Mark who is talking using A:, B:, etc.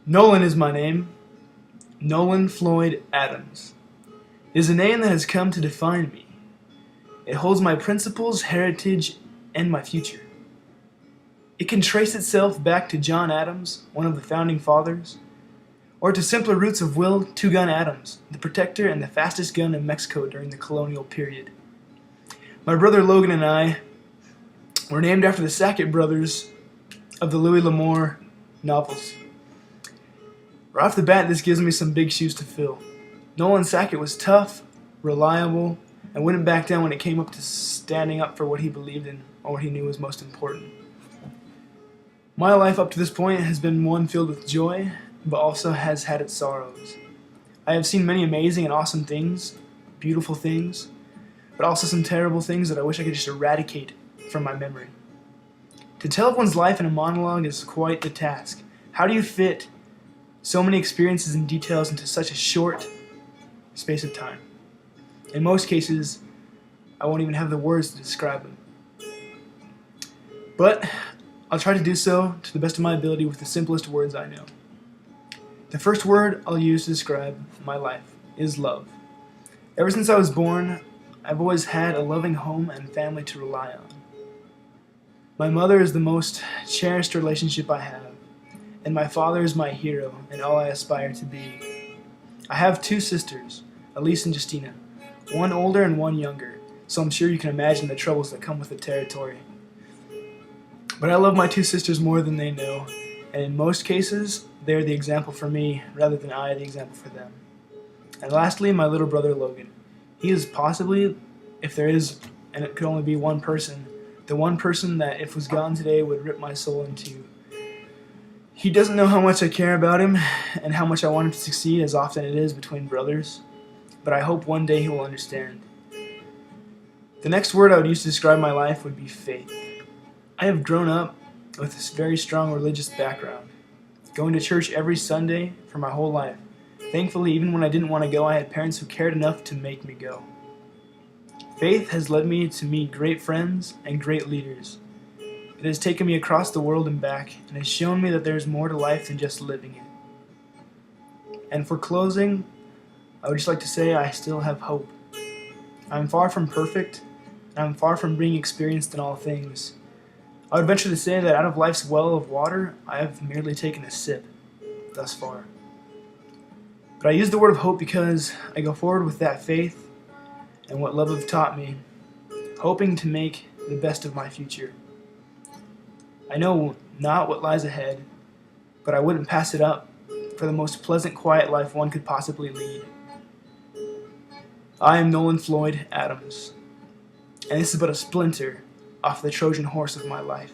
A: Nolan is my name. Nolan Floyd Adams. It is a name that has come to define me. It holds my principles, heritage, and my future. It can trace itself back to John Adams, one of the founding fathers, or to simpler roots of Will Two-Gun Adams, the protector and the fastest gun in Mexico during the colonial period. My brother Logan and I were named after the Sackett brothers of the Louis L'Amour novels. Right off the bat, this gives me some big shoes to fill. Nolan Sackett was tough, reliable, and wouldn't back down when it came up to standing up for what he believed in or what he knew was most important. My life up to this point has been one filled with joy, but also has had its sorrows. I have seen many amazing and awesome things, beautiful things, but also some terrible things that I wish I could just eradicate from my memory. To tell one's life in a monologue is quite the task. How do you fit so many experiences and details into such a short space of time? In most cases, I won't even have the words to describe them. But I'll try to do so to the best of my ability with the simplest words I know. The first word I'll use to describe my life is love. Ever since I was born, I've always had a loving home and family to rely on. My mother is the most cherished relationship I have, and my father is my hero and all I aspire to be. I have two sisters, Elise and Justina, one older and one younger, so I'm sure you can imagine the troubles that come with the territory. But I love my two sisters more than they know, and in most cases, they're the example for me rather than I the example for them. And lastly, my little brother Logan. He is possibly, if there is, and it could only be one person, the one person that if was gone today would rip my soul in two. He doesn't know how much I care about him and how much I want him to succeed, as often it is between brothers, but I hope one day he will understand. The next word I would use to describe my life would be faith. I have grown up with this very strong religious background, going to church every Sunday for my whole life. Thankfully, even when I didn't want to go, I had parents who cared enough to make me go. Faith has led me to meet great friends and great leaders. It has taken me across the world and back, and has shown me that there is more to life than just living it. And for closing, I would just like to say I still have hope. I'm far from perfect, and I'm far from being experienced in all things. I would venture to say that out of life's well of water, I have merely taken a sip thus far. But I use the word of hope because I go forward with that faith and what love have taught me, hoping to make the best of my future. I know not what lies ahead, but I wouldn't pass it up for the most pleasant, quiet life one could possibly lead. I am Nolan Floyd Adams, and this is but a splinter off the Trojan horse of my life.